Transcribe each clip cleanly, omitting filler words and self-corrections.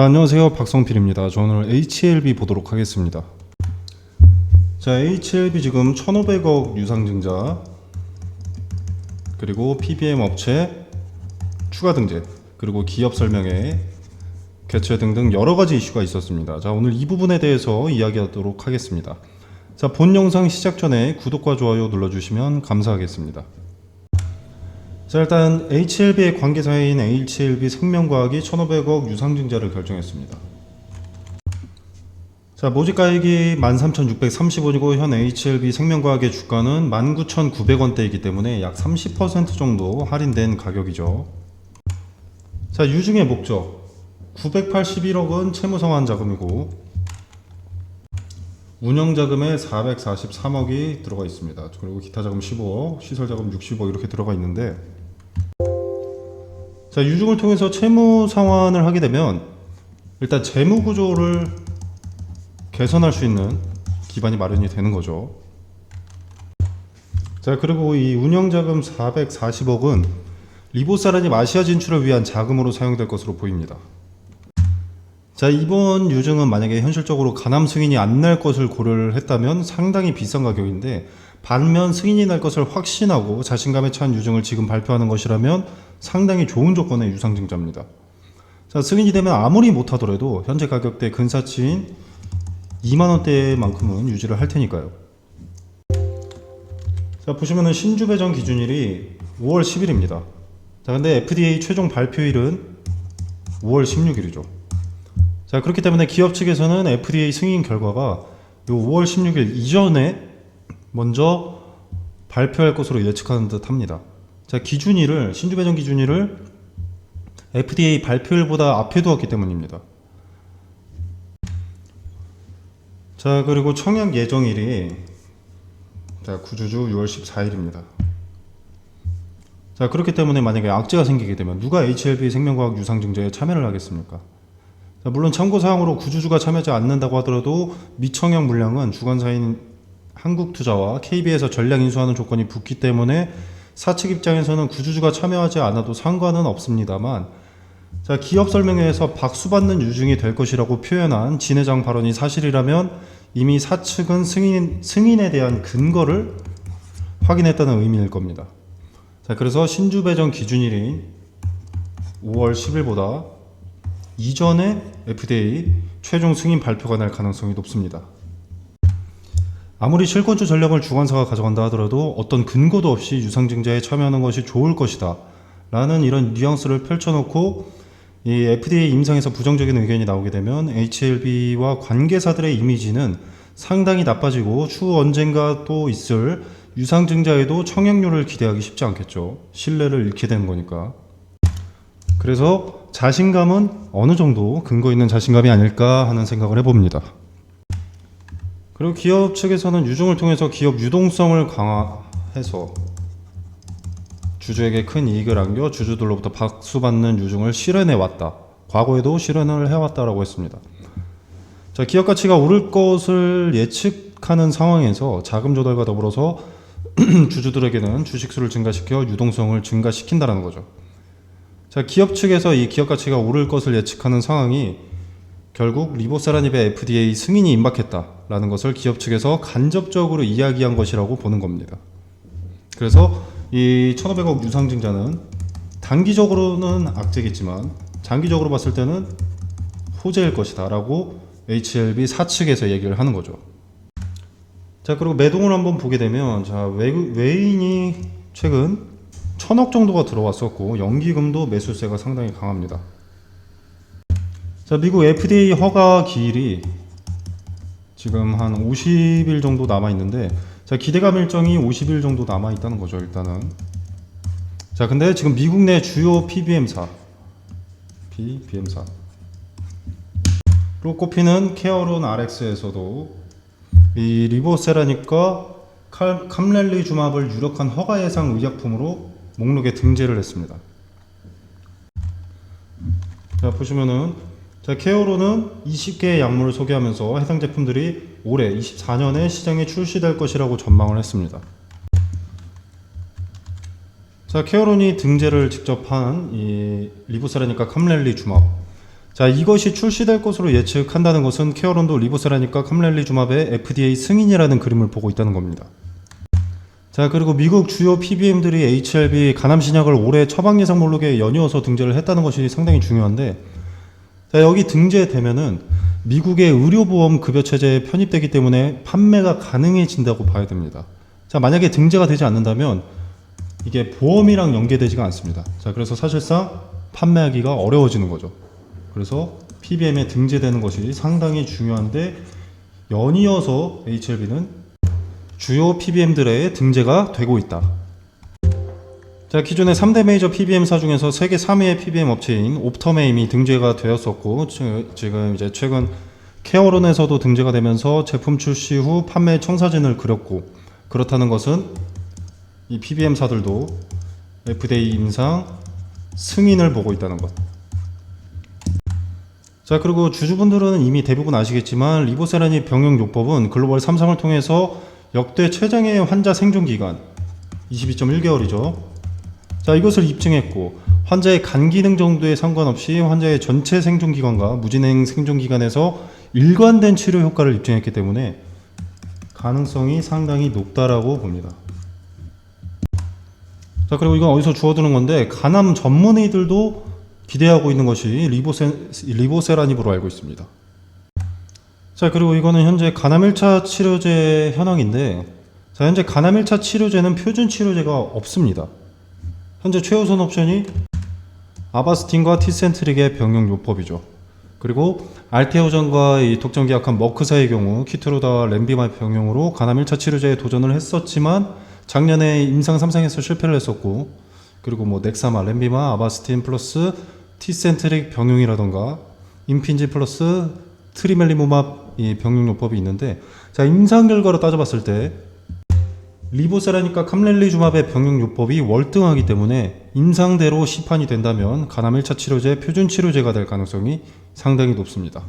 자, 안녕하세요. 박성필입니다. 저 오늘 HLB 보도록 하겠습니다. 자, HLB 지금 1,500억 유상증자, 그리고 PBM 업체 추가 등재, 그리고 기업 설명회 개최 등등 여러가지 이슈가 있었습니다. 자, 오늘 이 부분에 대해서 이야기하도록 하겠습니다. 자, 본 영상 시작 전에 구독과 좋아요 눌러주시면 감사하겠습니다. 자, 일단 HLB의 관계사인 HLB 생명과학이 1,500억 유상증자를 결정했습니다. 자, 모집가액이 13,630원이고 현 HLB 생명과학의 주가는 19,900원대이기 때문에 약 30% 정도 할인된 가격이죠. 자, 유증의 목적 981억은 채무상환 자금이고 운영자금에 443억이 들어가 있습니다. 그리고 기타자금 15억, 시설자금 60억 이렇게 들어가 있는데, 자, 유증을 통해서 채무 상환을 하게 되면 일단 재무 구조를 개선할 수 있는 기반이 마련이 되는 거죠. 자, 그리고 이 운영자금 440억은 리보사라닙 아시아 진출을 위한 자금으로 사용될 것으로 보입니다. 자, 이번 유증은 만약에 현실적으로 가남 승인이 안 날 것을 고려를 했다면 상당히 비싼 가격인데, 반면 승인이 날 것을 확신하고 자신감에 찬 유증을 지금 발표하는 것이라면 상당히 좋은 조건의 유상증자입니다. 자, 승인이 되면 아무리 못하더라도 현재 가격대 근사치인 2만원대만큼은 유지를 할 테니까요. 자, 보시면은 신주 배정 기준일이 5월 10일입니다. 자, 근데 FDA 최종 발표일은 5월 16일이죠. 자, 그렇기 때문에 기업 측에서는 FDA 승인 결과가 요 5월 16일 이전에 먼저 발표할 것으로 예측하는 듯 합니다. 자, 기준일을, 신주 배정 기준일을 FDA 발표일보다 앞에 두었기 때문입니다. 자, 그리고 청약 예정일이 구주주 6월 14일입니다. 자, 그렇기 때문에 만약에 악재가 생기게 되면 누가 HLB 생명과학 유상증자에 참여를 하겠습니까? 자, 물론 참고사항으로 구주주가 참여하지 않는다고 하더라도 미청약 물량은 주관사인 한국투자와 KB에서 전량 인수하는 조건이 붙기 때문에 사측 입장에서는 구주주가 참여하지 않아도 상관은 없습니다만, 자, 기업 설명회에서 박수받는 유증이 될 것이라고 표현한 진 회장 발언이 사실이라면 이미 사측은 승인에 대한 근거를 확인했다는 의미일 겁니다. 자, 그래서 신주 배정 기준일인 5월 10일보다 이전에 FDA 최종 승인 발표가 날 가능성이 높습니다. 아무리 실권주 전략을 주관사가 가져간다 하더라도 어떤 근거도 없이 유상증자에 참여하는 것이 좋을 것이다 라는 이런 뉘앙스를 펼쳐놓고 이 FDA 임상에서 부정적인 의견이 나오게 되면 HLB와 관계사들의 이미지는 상당히 나빠지고 추후 언젠가 또 있을 유상증자에도 청약률을 기대하기 쉽지 않겠죠. 신뢰를 잃게 되는 거니까. 그래서 자신감은 어느 정도 근거 있는 자신감이 아닐까 하는 생각을 해봅니다. 그리고 기업 측에서는 유증을 통해서 기업 유동성을 강화해서 주주에게 큰 이익을 안겨 주주들로부터 박수받는 유증을 실현해왔다. 과거에도 실현을 해왔다라고 했습니다. 자, 기업 가치가 오를 것을 예측하는 상황에서 자금 조달과 더불어서 주주들에게는 주식수를 증가시켜 유동성을 증가시킨다는 거죠. 자, 기업 측에서 이 기업 가치가 오를 것을 예측하는 상황이 결국 리보사라닙의 FDA 승인이 임박했다라는 것을 기업 측에서 간접적으로 이야기한 것이라고 보는 겁니다. 그래서 이 1,500억 유상증자는 단기적으로는 악재겠지만 장기적으로 봤을 때는 호재일 것이다 라고 HLB 사측에서 얘기를 하는 거죠. 자, 그리고 매동을 한번 보게 되면, 자, 외인이 최근 1,000억 정도가 들어왔었고 연기금도 매수세가 상당히 강합니다. 자, 미국 FDA 허가 기일이 지금 한 50일 정도 남아있는데, 자, 기대감 일정이 50일 정도 남아있다는 거죠, 일단은. 자, 근데 지금 미국 내 주요 PBM사로 꼽히는 케어론 RX에서도 이 리보세라닙과 캄렐리주맙을 유력한 허가 예상 의약품으로 목록에 등재를 했습니다. 자, 보시면은, 자, 케어론은 20개의 약물을 소개하면서 해당 제품들이 올해 24년에 시장에 출시될 것이라고 전망을 했습니다. 자, 케어론이 등재를 직접 한 이 리보세라닙과 캄렐리주맙, 자, 이것이 출시될 것으로 예측한다는 것은 케어론도 리보세라닙과 캄렐리주맙의 FDA 승인이라는 그림을 보고 있다는 겁니다. 자, 그리고 미국 주요 PBM들이 HLB 간암신약을 올해 처방 예상 목록에 연이어서 등재를 했다는 것이 상당히 중요한데, 자, 여기 등재되면은 미국의 의료보험 급여체제에 편입되기 때문에 판매가 가능해진다고 봐야 됩니다. 자, 만약에 등재가 되지 않는다면 이게 보험이랑 연계되지가 않습니다. 자, 그래서 사실상 판매하기가 어려워지는 거죠. 그래서 PBM에 등재되는 것이 상당히 중요한데, 연이어서 HLB는 주요 PBM들의 등재가 되고 있다. 자, 기존의 3대 메이저 PBM사 중에서 세계 3위의 PBM 업체인 옵텀에 이미 등재가 되었었고, 지금 이제 최근 케어론에서도 등재가 되면서 제품 출시 후 판매 청사진을 그렸고, 그렇다는 것은 이 PBM사들도 FDA 임상 승인을 보고 있다는 것. 자, 그리고 주주분들은 이미 대부분 아시겠지만 리보세라닙 병용요법은 글로벌 3상을 통해서 역대 최장의 환자 생존기간 22.1개월이죠. 자, 이것을 입증했고, 환자의 간 기능 정도에 상관없이 환자의 전체 생존기간과 무진행 생존기간에서 일관된 치료 효과를 입증했기 때문에 가능성이 상당히 높다라고 봅니다. 자, 그리고 이건 어디서 주워드는 건데, 간암 전문의들도 기대하고 있는 것이 리보세라닙으로 알고 있습니다. 자, 그리고 이거는 현재 간암 1차 치료제 현황인데, 자, 현재 간암 1차 치료제는 표준 치료제가 없습니다. 현재 최우선 옵션이 아바스틴과 티센트릭의 병용요법이죠. 그리고 알테오전과 이 독점계약한 머크사의 경우 키트로다와 렌비마 병용으로 간암 1차 치료제에 도전을 했었지만 작년에 임상 3상에서 실패를 했었고, 그리고 뭐 넥사마, 렌비마, 아바스틴 플러스 티센트릭 병용이라던가 임핀지 플러스 트리멜리모맙 이 병용요법이 있는데, 자, 임상 결과로 따져봤을 때 리보세라닙과 캄렐리주맙의 병용요법이 월등하기 때문에 임상대로 시판이 된다면 간암 1차 치료제 표준 치료제가 될 가능성이 상당히 높습니다.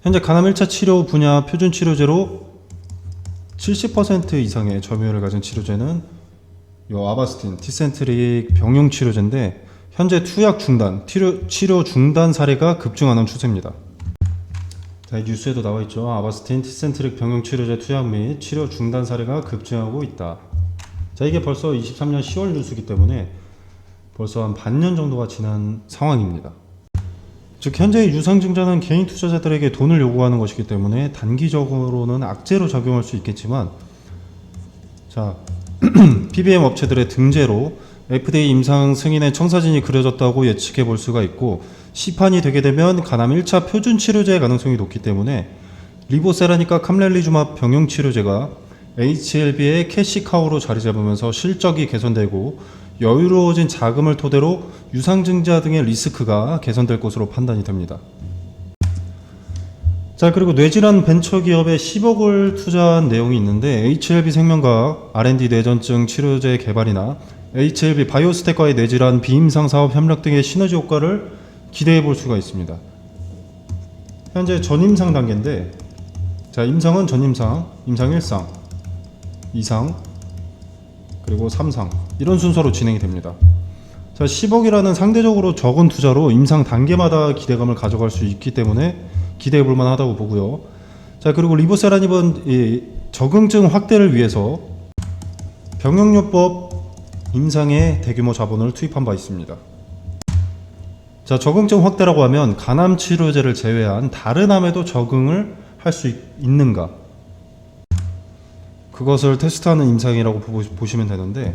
현재 간암 1차 치료 분야 표준 치료제로 70% 이상의 점유율을 가진 치료제는 이 아바스틴, 티센트릭 병용 치료제인데, 현재 투약 중단, 치료 중단 사례가 급증하는 추세입니다. 자, 이 뉴스에도 나와 있죠. 아바스틴, 티센트릭 병용 치료제 투약 및 치료 중단 사례가 급증하고 있다. 자, 이게 벌써 23년 10월 뉴스이기 때문에 벌써 한 반년 정도가 지난 상황입니다. 즉, 현재의 유상증자는 개인 투자자들에게 돈을 요구하는 것이기 때문에 단기적으로는 악재로 작용할 수 있겠지만, 자, PBM 업체들의 등재로 FDA 임상 승인의 청사진이 그려졌다고 예측해 볼 수가 있고, 시판이 되게 되면 간암 1차 표준 치료제의 가능성이 높기 때문에 리보세라닙과 캄렐리주맙 병용 치료제가 HLB의 캐시카우로 자리 잡으면서 실적이 개선되고 여유로워진 자금을 토대로 유상증자 등의 리스크가 개선될 것으로 판단이 됩니다. 자, 그리고 뇌질환 벤처기업에 10억을 투자한 내용이 있는데, HLB 생명과학 R&D 뇌전증 치료제 개발이나 HLB 바이오스텍과의 뇌질환 비임상 사업 협력 등의 시너지 효과를 기대해 볼 수가 있습니다. 현재 전임상 단계인데, 자, 임상은 전임상, 임상 1상, 2상, 그리고 3상 이런 순서로 진행이 됩니다. 자, 10억이라는 상대적으로 적은 투자로 임상 단계마다 기대감을 가져갈 수 있기 때문에 기대해 볼 만하다고 보고요. 자, 그리고 리보세라닙은 이 적응증 확대를 위해서 병용요법 임상에 대규모 자본을 투입한 바 있습니다. 자, 적응증 확대라고 하면 간암 치료제를 제외한 다른 암에도 적응을 할 수 있는가, 그것을 테스트하는 임상이라고 보시면 되는데,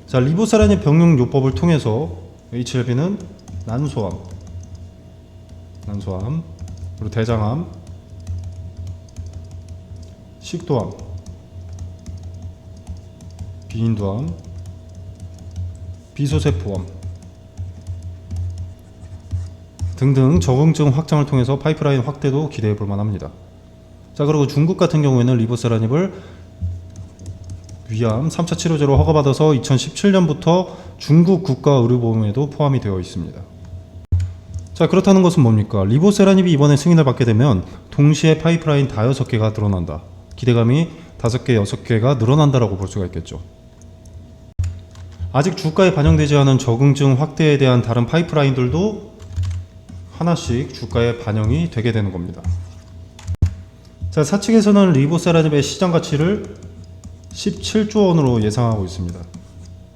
자, 리보세라닙 병용요법을 통해서 HLB는 난소암, 그리고 대장암, 식도암, 비인두암, 비소세포암 등등 적응증 확장을 통해서 파이프라인 확대도 기대해 볼 만합니다. 자, 그리고 중국 같은 경우에는 리보세라닙을 위암 3차 치료제로 허가받아서 2017년부터 중국 국가의료보험에도 포함이 되어 있습니다. 자, 그렇다는 것은 뭡니까? 리보세라닙이 이번에 승인을 받게 되면 동시에 파이프라인 5개가 늘어난다. 기대감이 5개, 6개가 늘어난다라고 볼 수가 있겠죠. 아직 주가에 반영되지 않은 적응증 확대에 대한 다른 파이프라인들도 하나씩 주가에 반영이 되게 되는 겁니다. 자, 사측에서는 리보세라즘의 시장 가치를 17조 원으로 예상하고 있습니다.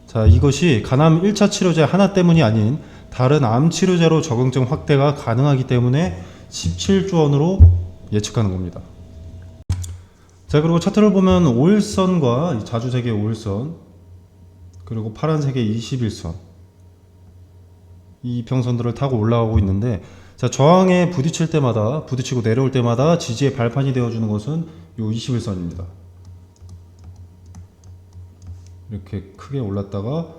자, 이것이 간암 1차 치료제 하나 때문이 아닌 다른 암 치료제로 적응증 확대가 가능하기 때문에 17조 원으로 예측하는 겁니다. 자, 그리고 차트를 보면 5일선과 자주세계 5일선 그리고 파란색의 21선 이 평선들을 타고 올라가고 있는데, 자, 저항에 부딪힐 때마다, 부딪히고 내려올 때마다 지지의 발판이 되어주는 것은 요 21선입니다. 이렇게 크게 올랐다가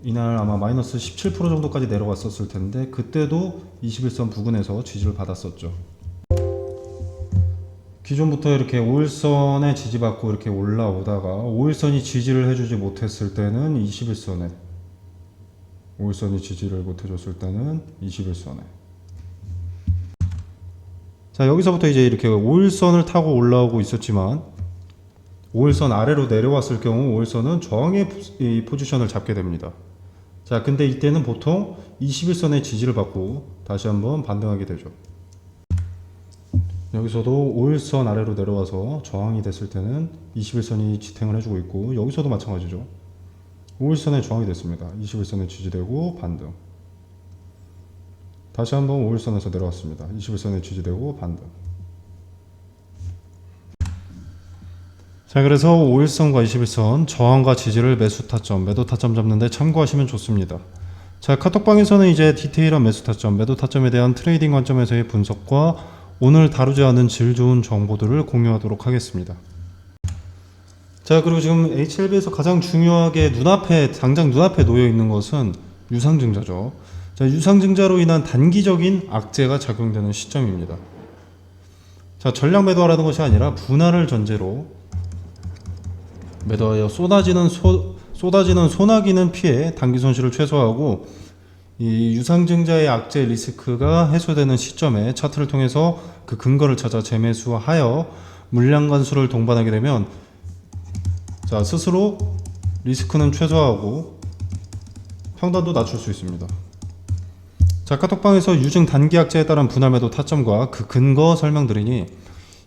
이날 아마 마이너스 17% 정도까지 내려갔었을 텐데, 그때도 21선 부근에서 지지를 받았었죠. 기존부터 이렇게 5일선에 지지받고 이렇게 올라오다가 5일선이 지지를 해주지 못했을 때는 21선에, 5일선이 지지를 못해줬을 때는 21선에. 자, 여기서부터 이제 이렇게 5일선을 타고 올라오고 있었지만 5일선 아래로 내려왔을 경우 5일선은 저항의 이 포지션을 잡게 됩니다. 자, 근데 이때는 보통 21선의 지지를 받고 다시 한번 반등하게 되죠. 여기서도 5일선 아래로 내려와서 저항이 됐을 때는 21선이 지탱을 해주고 있고, 여기서도 마찬가지죠. 5일선에 저항이 됐습니다. 21선에 지지되고 반등. 다시 한번 5일선에서 내려왔습니다. 21선에 지지되고 반등. 자, 그래서 5일선과 21선 저항과 지지를 매수 타점, 매도 타점 잡는데 참고하시면 좋습니다. 자, 카톡방에서는 이제 디테일한 매수 타점, 매도 타점에 대한 트레이딩 관점에서의 분석과 오늘 다루지 않은 질 좋은 정보들을 공유하도록 하겠습니다. 자, 그리고 지금 HLB에서 가장 중요하게 당장 눈앞에 놓여 있는 것은 유상증자죠. 자, 유상증자로 인한 단기적인 악재가 작용되는 시점입니다. 자, 전량 매도하라는 것이 아니라 분할을 전제로 매도하여 쏟아지는 소나기는 피해 단기 손실을 최소화하고, 이 유상증자의 악재 리스크가 해소되는 시점에 차트를 통해서 그 근거를 찾아 재매수하여 물량 간수를 동반하게 되면, 자, 스스로 리스크는 최소화하고 평단도 낮출 수 있습니다. 자, 카톡방에서 유증 단기 악재에 따른 분할 매도 타점과 그 근거 설명드리니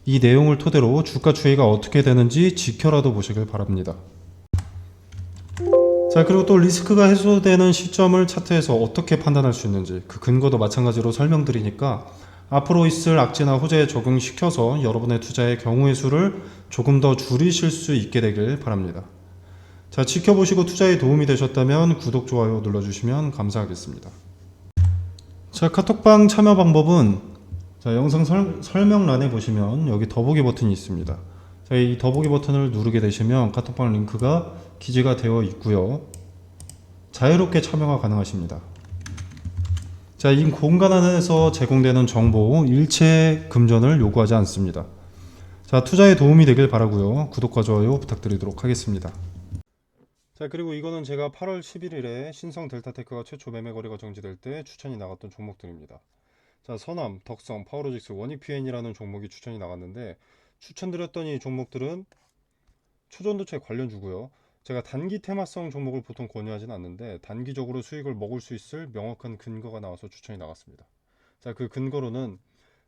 이 내용을 토대로 주가 추이가 어떻게 되는지 지켜라도 보시길 바랍니다. 자, 그리고 또 리스크가 해소되는 시점을 차트에서 어떻게 판단할 수 있는지 그 근거도 마찬가지로 설명드리니까 앞으로 있을 악재나 호재에 적용시켜서 여러분의 투자의 경우의 수를 조금 더 줄이실 수 있게 되길 바랍니다. 자, 지켜보시고 투자에 도움이 되셨다면 구독, 좋아요 눌러주시면 감사하겠습니다. 자, 카톡방 참여 방법은, 자, 영상 설명란에 보시면 여기 더보기 버튼이 있습니다. 자, 이 더보기 버튼을 누르게 되시면 카톡방 링크가 기재가 되어 있고요. 자유롭게 참여가 가능하십니다. 자, 이 공간 안에서 제공되는 정보 일체 금전을 요구하지 않습니다. 자, 투자에 도움이 되길 바라고요. 구독과 좋아요 부탁드리도록 하겠습니다. 자, 그리고 이거는 제가 8월 11일에 신성 델타테크가 최초 매매 거래가 정지될 때 추천이 나갔던 종목들입니다. 자, 선암, 덕성, 파워로직스, 원익PN이라는 종목이 추천이 나갔는데, 추천드렸던 이 종목들은 초전도체 관련주고요. 제가 단기 테마성 종목을 보통 권유하진 않는데 단기적으로 수익을 먹을 수 있을 명확한 근거가 나와서 추천이 나갔습니다. 자, 그 근거로는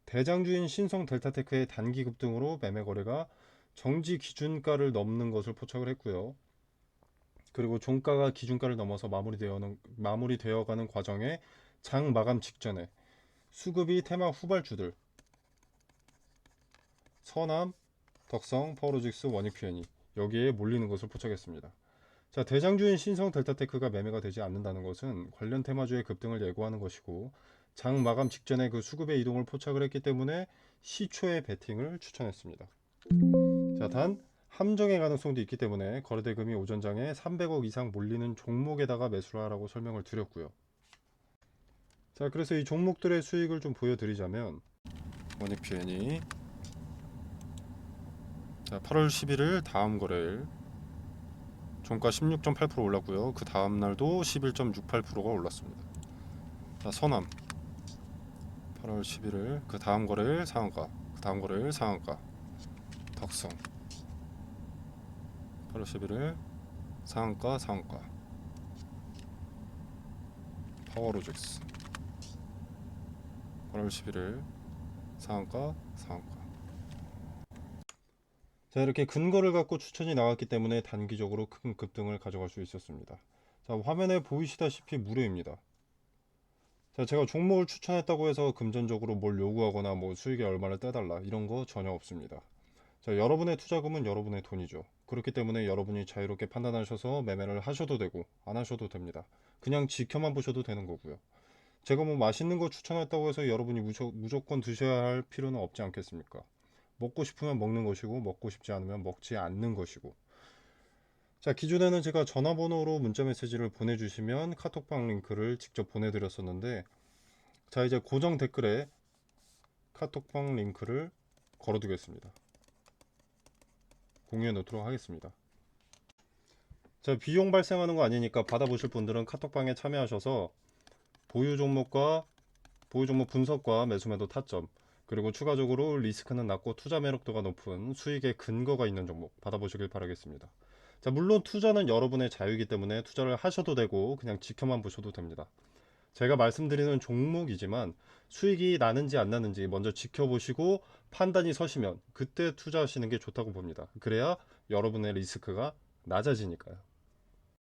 대장주인 신성 델타테크의 단기 급등으로 매매 거래가 정지 기준가를 넘는 것을 포착을 했고요. 그리고 종가가 기준가를 넘어서 마무리되어가는 과정에 장 마감 직전에 수급이 테마 후발주들 선암, 덕성, 파워로직스, 원익PN이 여기에 몰리는 것을 포착했습니다. 자, 대장주인 신성 델타테크가 매매가 되지 않는다는 것은 관련 테마주의 급등을 예고하는 것이고, 장 마감 직전에 그 수급의 이동을 포착을 했기 때문에 시초의 베팅을 추천했습니다. 자, 단 함정의 가능성도 있기 때문에 거래대금이 오전장에 300억 이상 몰리는 종목에다가 매수를 하라고 설명을 드렸고요. 자, 그래서 이 종목들의 수익을 좀 보여드리자면, 원익PN이 자, 8월 11일 다음 거래일 종가 16.8% 올랐고요. 그 다음 날도 11.68%가 올랐습니다. 자, 선암 8월 11일 그 다음 거래일 상한가, 그 다음 거래일 상한가. 덕성 8월 11일 상한가, 파워로직스 8월 11일 상한가, 상한가. 자, 이렇게 근거를 갖고 추천이 나왔기 때문에 단기적으로 큰 급등을 가져갈 수 있었습니다. 자, 화면에 보이시다시피 무료입니다. 자, 제가 종목을 추천했다고 해서 금전적으로 뭘 요구하거나 뭐 수익에 얼마를 떼달라 이런 거 전혀 없습니다. 자, 여러분의 투자금은 여러분의 돈이죠. 그렇기 때문에 여러분이 자유롭게 판단하셔서 매매를 하셔도 되고 안 하셔도 됩니다. 그냥 지켜만 보셔도 되는 거고요. 제가 뭐 맛있는 거 추천했다고 해서 여러분이 무조건 드셔야 할 필요는 없지 않겠습니까? 먹고 싶으면 먹는 것이고 먹고 싶지 않으면 먹지 않는 것이고. 자, 기존에는 제가 전화번호로 문자 메시지를 보내주시면 카톡방 링크를 직접 보내드렸었는데, 자, 이제 고정 댓글에 카톡방 링크를 걸어두겠습니다. 공유해 놓도록 하겠습니다. 자, 비용 발생하는 거 아니니까 받아보실 분들은 카톡방에 참여하셔서 보유 종목 분석과 매수매도 타점, 그리고 추가적으로 리스크는 낮고 투자 매력도가 높은 수익의 근거가 있는 종목 받아보시길 바라겠습니다. 자, 물론 투자는 여러분의 자유이기 때문에 투자를 하셔도 되고 그냥 지켜만 보셔도 됩니다. 제가 말씀드리는 종목이지만 수익이 나는지 안 나는지 먼저 지켜보시고 판단이 서시면 그때 투자하시는 게 좋다고 봅니다. 그래야 여러분의 리스크가 낮아지니까요.